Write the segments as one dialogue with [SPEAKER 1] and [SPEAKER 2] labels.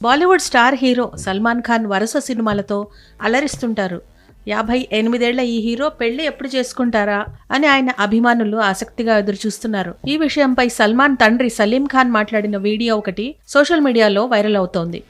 [SPEAKER 1] Bollywood star hero Salman Khan వరుస సినిమాలతో అలరిస్తుంటారు. 58 ఏళ్ల ఈ హీరో పెళ్లి ఎప్పుడు చేసుకుంటారా అని ఆయన అభిమానులు ఆసక్తిగా ఎదురుచూస్తున్నారు. ఈ విషయంపై సల్మాన్ తండ్రి సలీం ఖాన్ మాట్లాడిన వీడియో ఒకటి సోషల్ మీడియాలో వైరల్ అవుతోంది.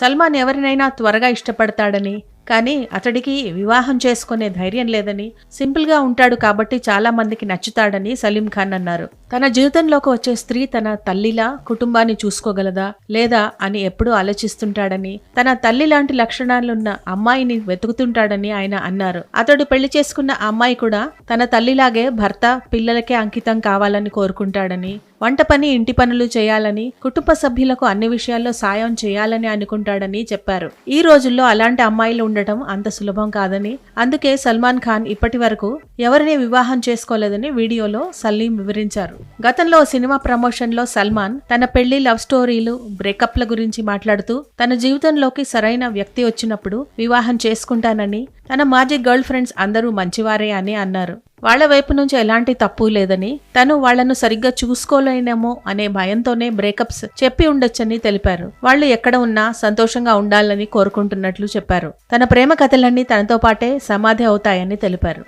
[SPEAKER 1] సల్మాన్ ఎవరినైనా త్వరగా ఇష్టపడతాడని, కానీ అతడికి వివాహం చేసుకునే ధైర్యం లేదని, సింపుల్గా ఉంటాడు కాబట్టి చాలా మందికి నచ్చుతాడని సలీం ఖాన్ అన్నారు. తన జీవితంలోకి వచ్చే స్త్రీ తన తల్లిలా కుటుంబాన్ని చూసుకోగలదా లేదా అని ఎప్పుడూ ఆలోచిస్తుంటాడని, తన తల్లి లాంటి లక్షణాలున్న అమ్మాయిని వెతుకుతుంటాడని ఆయన అన్నారు. అతడు పెళ్లి చేసుకున్న అమ్మాయి కూడా తన తల్లిలాగే భర్త, పిల్లలకే అంకితం కావాలని కోరుకుంటాడని, వంట పని, ఇంటి పనులు చేయాలని, కుటుంబ సభ్యులకు అన్ని విషయాల్లో సాయం చేయాలని అనుకుంటాడని చెప్పారు. ఈ రోజుల్లో అలాంటి అమ్మాయిలు ఉండటం అంత సులభం కాదని, అందుకే సల్మాన్ ఖాన్ ఇప్పటి వరకు ఎవరిని వివాహం చేసుకోలేదని వీడియోలో సలీం వివరించారు. గతంలో సినిమా ప్రమోషన్ లో సల్మాన్ తన పెళ్లి, లవ్ స్టోరీలు, బ్రేకప్ల గురించి మాట్లాడుతూ తన జీవితంలోకి సరైన వ్యక్తి వచ్చినప్పుడు వివాహం చేసుకుంటానని, తన మాజీ గర్ల్ ఫ్రెండ్స్ అందరూ మంచివారే అని అన్నారు. వాళ్ల వైపు నుంచి ఎలాంటి తప్పు లేదని, తను వాళ్లను సరిగ్గా చూసుకోలేనేమో అనే భయంతోనే బ్రేకప్స్ చెప్పి ఉండొచ్చని తెలిపారు. వాళ్లు ఎక్కడ ఉన్నా సంతోషంగా ఉండాలని కోరుకుంటున్నట్లు చెప్పారు. తన ప్రేమ కథలన్నీ తనతో పాటే సమాధి అవుతాయని తెలిపారు.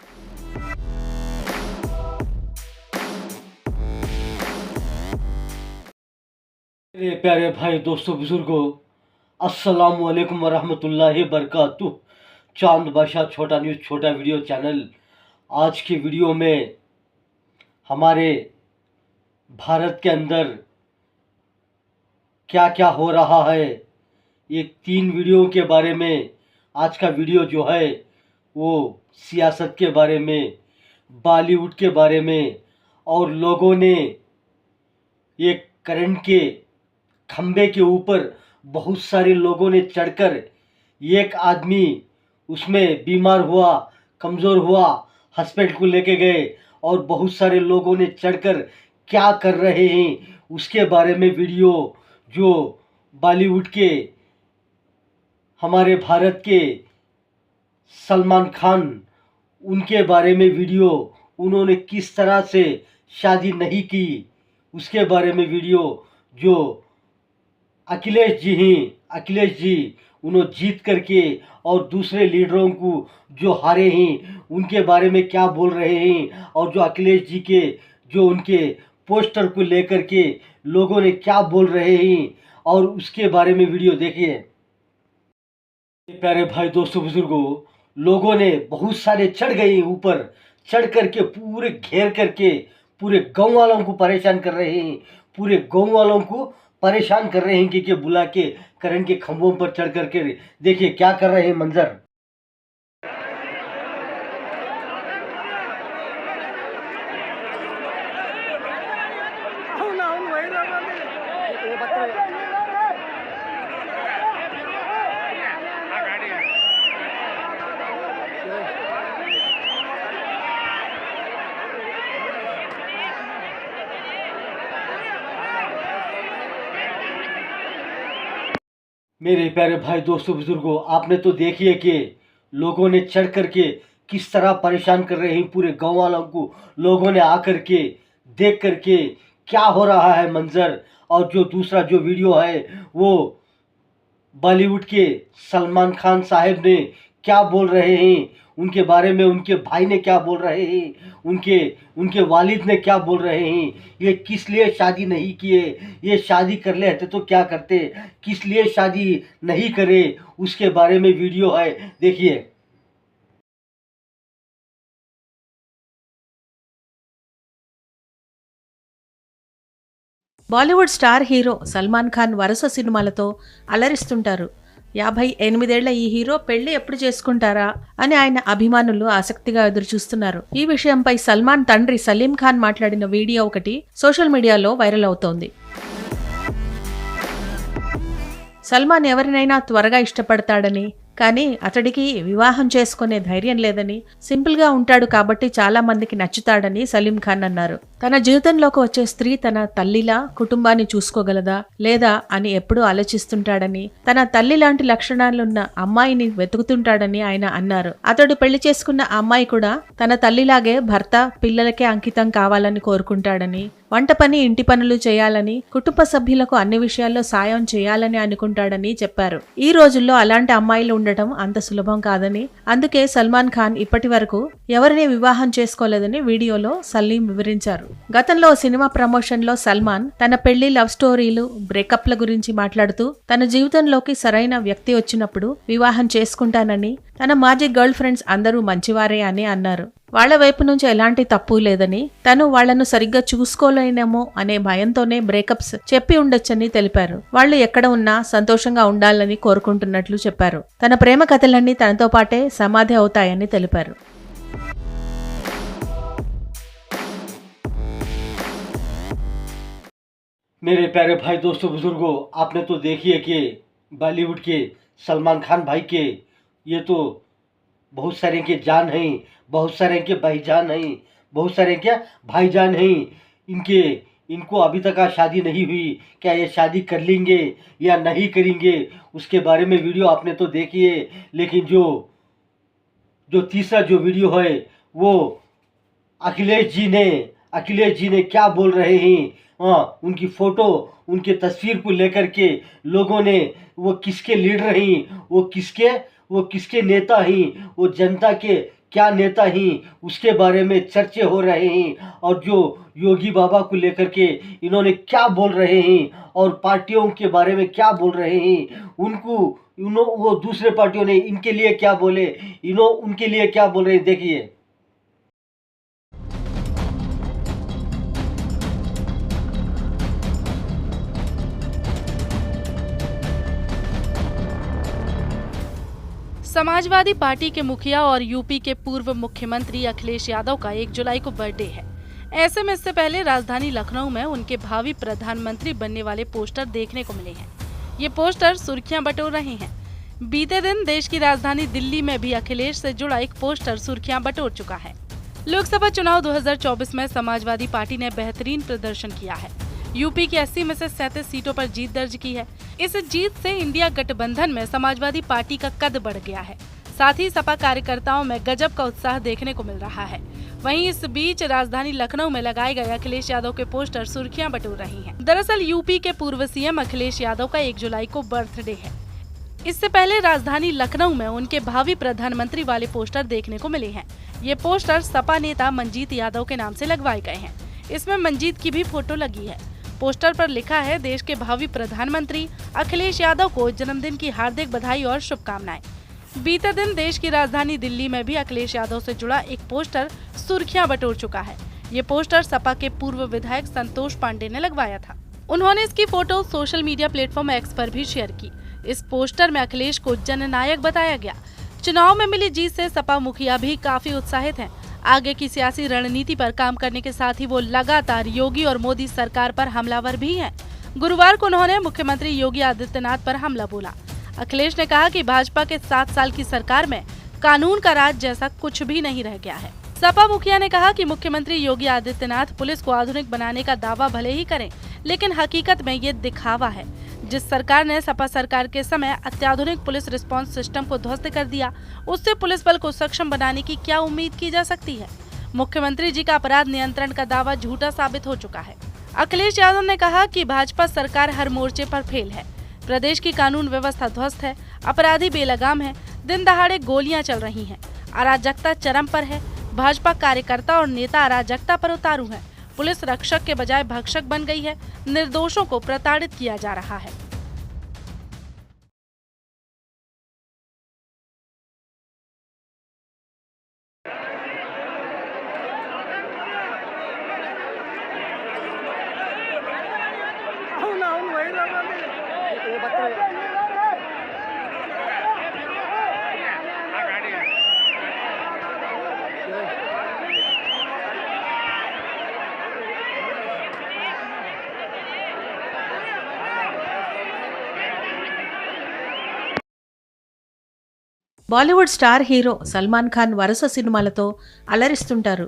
[SPEAKER 2] मेरे प्यारे भाई, दोस्तों, बुजुर्गों, अस्सलाम वालेकुम वरहमतुल्लाहि बरकातुह। चांद बादशाह छोटा न्यूज़ छोटा वीडियो चैनल। आज की वीडियो में हमारे भारत के अंदर क्या क्या हो रहा है, ये 3 वीडियो के बारे में आज का वीडियो जो है वो सियासत के बारे में, बॉलीवुड के बारे में, और लोगों ने एक करंट के खंबे के ऊपर बहुत सारे लोगों ने चढ़कर, एक आदमी उसमें बीमार हुआ, कमज़ोर हुआ, हॉस्पिटल को लेके गए, और बहुत सारे लोगों ने चढ़कर क्या कर रहे हैं उसके बारे में वीडियो, जो बॉलीवुड के हमारे भारत के सलमान खान, उनके बारे में वीडियो, उन्होंने किस तरह से शादी नहीं की उसके बारे में वीडियो, जो अखिलेश जी उन्होंने जीत करके और दूसरे लीडरों को जो हारे हैं उनके बारे में क्या बोल रहे हैं, और जो अखिलेश जी के जो उनके पोस्टर को लेकर के लोगों ने क्या बोल रहे हैं, और उसके बारे में वीडियो देखिए। प्यारे भाई, दोस्तों, बुजुर्गों, लोगों ने बहुत सारे चढ़ गए ऊपर, चढ़ करके पूरे घेर करके पूरे गाँव वालों को परेशान कर रहे हैं, पूरे गाँव वालों को परेशान कर रहे हैं कि बुला के करंट के खंभों पर चढ़ करके देखिए क्या कर रहे हैं मंजर। मेरे प्यारे भाई, दोस्तों, बुजुर्गों, आपने तो देखिए कि लोगों ने चढ़ करके किस तरह परेशान कर रहे हैं पूरे गांव वालों को। लोगों ने आकर के देख करके क्या हो रहा है मंजर। और जो दूसरा जो वीडियो है वो बॉलीवुड के सलमान खान साहब ने क्या बोल रहे हैं उनके बारे में, उनके भाई ने क्या बोल रहे हैं, उनके वालिद ने क्या बोल रहे हैं, ये किस लिए शादी नहीं किए, ये शादी कर लेते तो क्या करते, किस लिए शादी नहीं करे, उसके बारे में वीडियो है, देखिए।
[SPEAKER 1] బాలీవుడ్ స్టార్ హీరో సల్మాన్ ఖాన్ వరుస సినిమాలతో అలరిస్తుంటారు. 58 ఏళ్ల ఈ హీరో పెళ్లి ఎప్పుడు చేసుకుంటారా అని ఆయన అభిమానులు ఆసక్తిగా ఎదురుచూస్తున్నారు. ఈ విషయంపై సల్మాన్ తండ్రి సలీం ఖాన్ మాట్లాడిన వీడియో ఒకటి సోషల్ మీడియాలో వైరల్ అవుతోంది. సల్మాన్ ఎవరినైనా త్వరగా ఇష్టపడతాడని, కానీ అతడికి వివాహం చేసుకునే ధైర్యం లేదని, సింపుల్గా ఉంటాడు కాబట్టి చాలా మందికి నచ్చుతాడని సలీం ఖాన్ అన్నారు. తన జీవితంలోకి వచ్చే స్త్రీ తన తల్లిలా కుటుంబాన్ని చూసుకోగలదా లేదా అని ఎప్పుడూ ఆలోచిస్తుంటాడని, తన తల్లి లాంటి లక్షణాలున్న అమ్మాయిని వెతుకుతుంటాడని ఆయన అన్నారు. అతడు పెళ్లి చేసుకున్న అమ్మాయి కూడా తన తల్లిలాగే భర్త పిల్లలకే అంకితం కావాలని కోరుకుంటాడని, వంట పని ఇంటి పనులు చేయాలని, కుటుంబ సభ్యులకు అన్ని విషయాల్లో సాయం చేయాలని అనుకుంటాడని చెప్పారు. ఈ రోజుల్లో అలాంటి అమ్మాయిలు ఉండటం అంత సులభం కాదని, అందుకే సల్మాన్ ఖాన్ ఇప్పటి వరకు ఎవరిని వివాహం చేసుకోలేదని వీడియోలో సలీం వివరించారు. గతంలో సినిమా ప్రమోషన్ లో సల్మాన్ తన పెళ్లి, లవ్ స్టోరీలు, బ్రేకప్ల గురించి మాట్లాడుతూ తన జీవితంలోకి సరైన వ్యక్తి వచ్చినప్పుడు వివాహం చేసుకుంటానని, తన మాజీ గర్ల్ ఫ్రెండ్స్ అందరూ మంచివారే అని అన్నారు. వాళ్ల వైపు నుంచి ఎలాంటి తప్పు లేదని, తను వాళ్లను సరిగ్గా చూసుకోలేనేమో అనే భయంతోనే బ్రేకప్స్ చెప్పి ఉండొచ్చని తెలిపారు. వాళ్లు ఎక్కడ ఉన్నా సంతోషంగా ఉండాలని కోరుకుంటున్నట్లు చెప్పారు. తన ప్రేమ కథలన్నీ తనతో పాటే సమాధి అవుతాయని తెలిపారు.
[SPEAKER 2] मेरे प्यारे भाई दोस्तों बुजुर्गों, आपने तो देखिए कि बॉलीवुड के सलमान खान भाई के ये तो बहुत सारे के जान हैं, बहुत सारे के भाईजान हैं, बहुत सारे के भाईजान हैं। इनको अभी तक शादी नहीं हुई, क्या ये शादी कर लेंगे या नहीं करेंगे, उसके बारे में वीडियो आपने तो देखी है। लेकिन जो तीसरा जो वीडियो है वो अखिलेश जी ने क्या बोल रहे हैं, उनकी फ़ोटो, उनके तस्वीर को लेकर के लोगों ने वो किसके लीडर हैं, वो किसके नेता हैं, वो जनता के क्या नेता हैं, उसके बारे में चर्चे हो रहे हैं। और जो योगी बाबा को लेकर के इन्होंने क्या बोल रहे हैं और पार्टियों के बारे में क्या बोल रहे हैं, वो दूसरे पार्टियों ने इनके लिए क्या बोले, उनके लिए क्या बोल रहे हैं, देखिए।
[SPEAKER 3] समाजवादी पार्टी के मुखिया और यूपी के पूर्व मुख्यमंत्री अखिलेश यादव का 1 जुलाई को बर्थडे है। ऐसे में इससे पहले राजधानी लखनऊ में उनके भावी प्रधानमंत्री बनने वाले पोस्टर देखने को मिले हैं। ये पोस्टर सुर्खियां बटोर रहे हैं। बीते दिन देश की राजधानी दिल्ली में भी अखिलेश से जुड़ा एक पोस्टर सुर्खियां बटोर चुका है। लोकसभा चुनाव 2024 में समाजवादी पार्टी ने बेहतरीन प्रदर्शन किया है। यूपी की 80 में से 37 सीटों पर जीत दर्ज की है। इस जीत से इंडिया गठबंधन में समाजवादी पार्टी का कद बढ़ गया है। साथ ही सपा कार्यकर्ताओं में गजब का उत्साह देखने को मिल रहा है। वहीं इस बीच राजधानी लखनऊ में लगाए गए अखिलेश यादव के पोस्टर सुर्खियां बटोर रही हैं। दरअसल यूपी के पूर्व सीएम अखिलेश यादव का 1 जुलाई को बर्थडे है। इससे पहले राजधानी लखनऊ में उनके भावी प्रधानमंत्री वाले पोस्टर देखने को मिले हैं। ये पोस्टर सपा नेता मंजीत यादव के नाम से लगवाए गए हैं। इसमें मंजीत की भी फोटो लगी है। पोस्टर पर लिखा है, देश के भावी प्रधानमंत्री अखिलेश यादव को जन्मदिन की हार्दिक बधाई और शुभकामनाएं। बीते दिन देश की राजधानी दिल्ली में भी अखिलेश यादव से जुड़ा एक पोस्टर सुर्खियां बटोर चुका है। ये पोस्टर सपा के पूर्व विधायक संतोष पांडे ने लगवाया था। उन्होंने इसकी photo social media platform x पर भी शेयर की। इस पोस्टर में अखिलेश को जननायक बताया गया। चुनाव में मिली जीत से सपा मुखिया भी काफी उत्साहित हैं। आगे की सियासी रणनीति पर काम करने के साथ ही वो लगातार योगी और मोदी सरकार पर हमलावर भी हैं। गुरुवार को उन्होंने मुख्यमंत्री योगी आदित्यनाथ पर हमला बोला। अखिलेश ने कहा कि भाजपा के 7 साल की सरकार में कानून का राज जैसा कुछ भी नहीं रह गया है। सपा मुखिया ने कहा कि मुख्यमंत्री योगी आदित्यनाथ पुलिस को आधुनिक बनाने का दावा भले ही करें, लेकिन हकीकत में ये दिखावा है। जिस सरकार ने सपा सरकार के समय अत्याधुनिक पुलिस रिस्पांस सिस्टम को ध्वस्त कर दिया, उससे पुलिस बल को सक्षम बनाने की क्या उम्मीद की जा सकती है। मुख्यमंत्री जी का अपराध नियंत्रण का दावा झूठा साबित हो चुका है। अखिलेश यादव ने कहा कि भाजपा सरकार हर मोर्चे पर फेल है। प्रदेश की कानून व्यवस्था ध्वस्त है, अपराधी बेलगाम है, दिन दहाड़े गोलियां चल रही हैं, अराजकता चरम पर है। भाजपा कार्यकर्ता और नेता अराजकता पर उतारू हैं। पुलिस रक्षक के बजाय भक्षक बन गई है। निर्दोषों को प्रताड़ित किया जा रहा है।
[SPEAKER 1] బాలీవుడ్ స్టార్ హీరో సల్మాన్ ఖాన్ వరుస సినిమాలతో అలరిస్తుంటారు.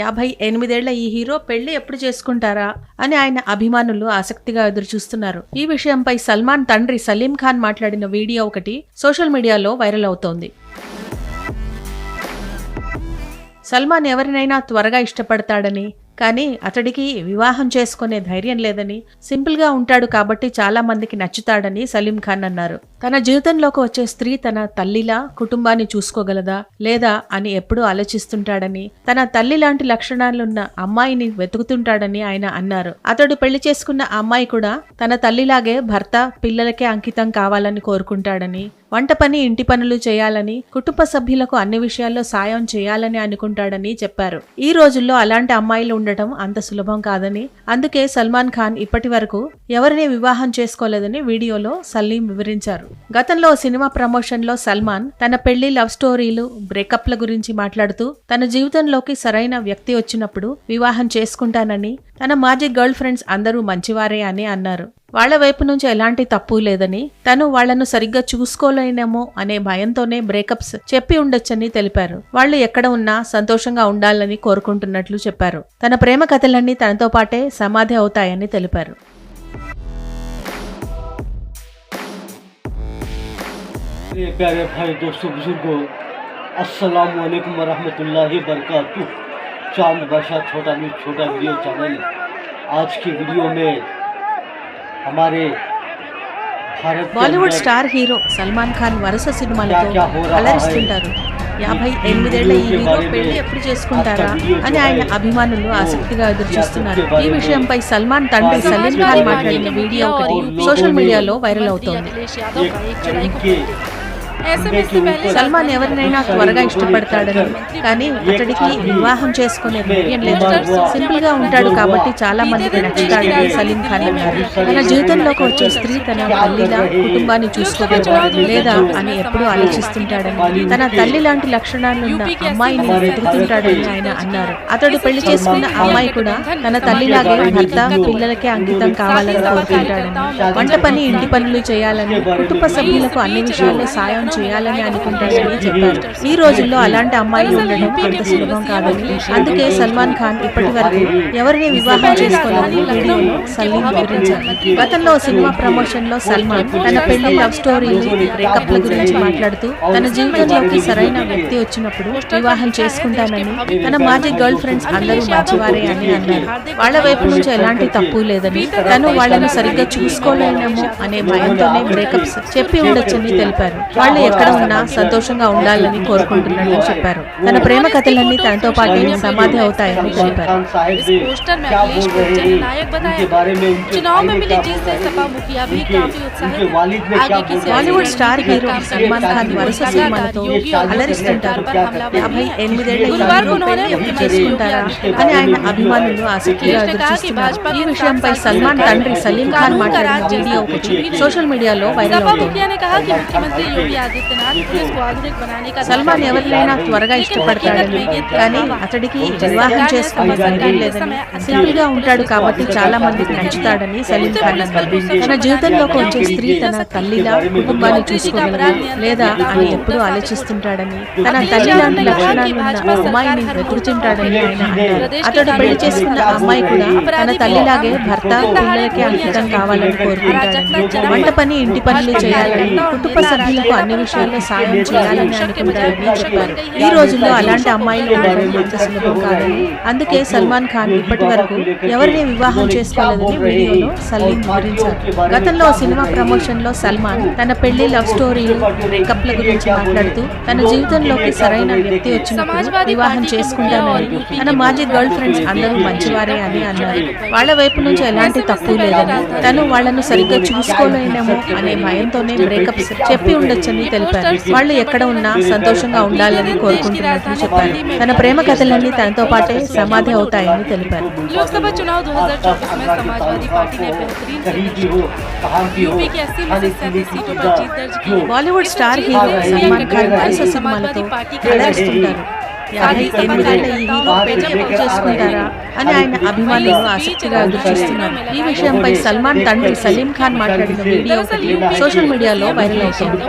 [SPEAKER 1] 58 ఈ హీరో పెళ్లి ఎప్పుడు చేసుకుంటారా అని ఆయన అభిమానులు ఆసక్తిగా ఎదురుచూస్తున్నారు. ఈ విషయంపై సల్మాన్ తండ్రి సలీం ఖాన్ మాట్లాడిన వీడియో ఒకటి సోషల్ మీడియాలో వైరల్ అవుతోంది. సల్మాన్ ఎవరినైనా త్వరగా ఇష్టపడతాడని, కానీ అతడికి వివాహం చేసుకునే ధైర్యం లేదని, సింపుల్ గా ఉంటాడు కాబట్టి చాలా మందికి నచ్చుతాడని సలీం ఖాన్ అన్నారు. తన జీవితంలోకి వచ్చే స్త్రీ తన తల్లిలా కుటుంబాన్ని చూసుకోగలదా లేదా అని ఎప్పుడూ ఆలోచిస్తుంటాడని, తన తల్లి లాంటి లక్షణాలున్న అమ్మాయిని వెతుకుతుంటాడని ఆయన అన్నారు. అతడు పెళ్లి చేసుకున్న అమ్మాయి కూడా తన తల్లిలాగే భర్త పిల్లలకే అంకితం కావాలని కోరుకుంటాడని, వంట పని ఇంటి పనులు చేయాలని, కుటుంబ సభ్యులకు అన్ని విషయాల్లో సాయం చేయాలని అనుకుంటాడని చెప్పారు. ఈ రోజుల్లో అలాంటి అమ్మాయిలు ఉండటం అంత సులభం కాదని, అందుకే సల్మాన్ ఖాన్ ఇప్పటి వరకు ఎవరిని వివాహం చేసుకోలేదని వీడియోలో సలీం వివరించారు. గతంలో సినిమా ప్రమోషన్ లో సల్మాన్ తన పెళ్లి, లవ్ స్టోరీలు, బ్రేకప్ల గురించి మాట్లాడుతూ తన జీవితంలోకి సరైన వ్యక్తి వచ్చినప్పుడు వివాహం చేసుకుంటానని, తన మాజీ గర్ల్ ఫ్రెండ్స్ అందరూ మంచివారే అని అన్నారు. వాళ్ల వైపు నుంచి ఎలాంటి తప్పు లేదని, తను వాళ్లను సరిగ్గా చూసుకోలేనేమో అనే భయంతోనే బ్రేకప్స్ చెప్పి ఉండొచ్చని తెలిపారు. వాళ్లు ఎక్కడ ఉన్నా సంతోషంగా ఉండాలని కోరుకుంటున్నట్లు చెప్పారు. తన ప్రేమ కథలన్నీ తనతో పాటే సమాధి అవుతాయని తెలిపారు.
[SPEAKER 2] प्यारे भाई दोस्तों बुजुर्गों, अस्सलाम वालेकुम वरहमतुल्लाहि वबरकातुह। चांद बादशाह छोटा न्यूज छोटा वीडियो चैनल। आज की वीडियो में हमारे भारत
[SPEAKER 1] బాలీవుడ్ స్టార్ హీరో సల్మాన్ ఖాన్ వరుస సినిమాలతో అలరిస్తుంటారు. 58 ఈ హీరో పెళ్లి ఎప్పుడు చేసుకుంటారా అని ఆయన అభిమానులు ఆసక్తిగా ఎదురుచూస్తున్నారు. ఈ విషయంపై సల్మాన్ తండ్రి సలీం ఖాన్ మాట్లాడిన వీడియో ఒకటి సోషల్ మీడియాలో వైరల్ అవుతోంది. సల్మాన్ ఎవరినైనా త్వరగా ఇష్టపడతాడని, కానీ అతడికి వివాహం చేసుకునే ధైర్యం లేదని, సింపుల్ గా ఉంటాడు కాబట్టి చాలా మందికి నచ్చుతాడని సలీం ఖాన్ అన్నారు. తన జీవితంలోకి వచ్చే స్త్రీ తన తల్లిలా కుటుంబాన్ని చూసుకోగలదా లేదా అని ఎప్పుడూ ఆలోచిస్తుంటాడని, తన తల్లి లాంటి లక్షణాలున్న అమ్మాయిని వెతుకుతుంటాడని ఆయన అన్నారు. అతడు పెళ్లి చేసుకున్న అమ్మాయి కూడా తన తల్లిలాగే భర్త పిల్లలకే అంకితం కావాలని కోరుకుంటాడని, వంట పని ఇంటి పనులు చేయాలని, కుటుంబ సభ్యులకు అన్ని విషయాల్లో సాయం చేయాలని అనుకుంటాడని చెప్పారు. ఈ రోజుల్లో అలాంటి అమ్మాయిలు ఉండడం అంత సులభం కాదని, అందుకే సల్మాన్ ఖాన్ ఇప్పటి వరకు ఎవరిని వివాహం చేసుకోవాలని వీడియోలో సలీం వివరించారు. గతంలో సినిమా ప్రమోషన్ లో సల్మాన్ తన పెళ్లి, లవ్ స్టోరీలు, బ్రేకప్ల గురించి మాట్లాడుతూ తన జీవితంలోకి సరైన వ్యక్తి వచ్చినప్పుడు వివాహం చేసుకుంటానని, తన మాజీ గర్ల్ ఫ్రెండ్స్ అందరూ మంచివారే అని అన్నారు. వాళ్ల వైపు నుంచి ఎలాంటి తప్పు లేదని, తను వాళ్లను సరిగ్గా చూసుకోలేనేమో అనే భయంతోనే బ్రేకప్స్ చెప్పి ఉండొచ్చని తెలిపారు. వాళ్లు ఎక్కడ ఉన్నా సంతోషంగా ఉండాలని కోరుకుంటున్నట్లు చెప్పారు. తన ప్రేమ కథలన్నీ తనతో పాటే సమాధి అవుతాయని తెలిపారు.
[SPEAKER 3] इस पोस्टर में अखिलेश को जननायक बताया। चुनाव में मिली जीत से सपा मुखिया भी काफी उत्साहित है। आगे की
[SPEAKER 1] బాలీవుడ్ స్టార్ హీరో సల్మాన్ ఖాన్ వరుస సినిమాలతో అలరిస్తుంటారు. 58 ఈ హీరో పెళ్లి ఎప్పుడు చేసుకుంటారా అని ఆయన అభిమానులు ఆసక్తిగా ఎదురుచూస్తున్నారు. ఈ విషయంపై సల్మాన్ తండ్రి సలీం ఖాన్ మాట్లాడిన వీడియో ఒకటి సోషల్ మీడియాలో వైరల్ అవుతోంది. సల్మాన్ ఎవరినైనా త్వరగా ఇష్టపడతాడని, కానీ అతడికి వివాహం చేసుకునే ధైర్యం లేదని, సింపుల్ గా ఉంటాడు కాబట్టి చాలా మందికి నచ్చుతాడని సలీం ఖాన్ అన్నారు. తన జీవితంలోకి వచ్చే స్త్రీ తన తల్లిలా కుటుంబాన్ని చూసుకోగలదా లేదా అని ఎప్పుడూ ఆలోచిస్తుంటాడని, తన తల్లి లాంటి లక్షణాలున్న అమ్మాయిని వెతుకుతుంటాడని ఆయన అన్నారు. అతడు పెళ్లి చేసుకున్న అమ్మాయి కూడా తన తల్లిలాగే భర్త పిల్లలకే అంకితం కావాలని కోరుకుంటాడని, వంట పని ఇంటి పనులు చేయాలని, కుటుంబ సభ్యులకు అన్ని విషయాల్లో సాయం చేయాలని అనుకుంటారని చెప్పారు. ఈ రోజుల్లో అలాంటి అమ్మాయిలు ఉండడం అంత సులభం కాదని, అందుకే సల్మాన్ ఖాన్ ఇప్పటి వరకు ఎవరిని వివాహం చేసుకోలేదని వీడియోలో సలీం వివరించారు. గతంలో సినిమా ప్రమోషన్ లో సల్మాన్ తన పెళ్లి, లవ్ స్టోరీలు, బ్రేకప్ల గురించి మాట్లాడుతూ తన జీవితంలోకి సరైన వ్యక్తి వచ్చినప్పుడు వివాహం చేసుకుంటానని, తన మాజీ గర్ల్ ఫ్రెండ్స్ అందరూ మంచివారే అని అన్నారు. వాళ్ల వైపు నుంచి ఎలాంటి తప్పు లేదని, తను వాళ్లను సరిగ్గా చూసుకోలేనేమో అనే భయంతోనే బ్రేకప్స్ చెప్పి ఉండొచ్చని తెలిపారు. వాళ్లు ఎక్కడ ఉన్నా సంతోషంగా ఉండాలని కోరుకుంటున్నట్లు చెప్పారు. తన ప్రేమ కథలన్నీ తనతో పాటే సమాధి అవుతాయని తెలిపారు.
[SPEAKER 3] लोकसभा चुनाव 2024 में समाजवादी पार्टी ने बेहतरीन यूपी की 80 में से 37 सीटों पर जीत दर्ज की।
[SPEAKER 1] బాలీవుడ్ స్టార్ హీరో సల్మాన్ ఖాన్ వరుస సినిమాలతో అలరిస్తుంటారు. 58 ఈ హీరో పెళ్లి ఎప్పుడు చేసుకుంటారా అని ఆయన అభిమానులు ఆసక్తిగా ఎదురుచూస్తున్నారు. ఈ విషయంపై సల్మాన్ తండ్రి సలీం ఖాన్ మాట్లాడిన వీడియో ఒకటి సోషల్ మీడియాలో వైరల్ అవుతోంది.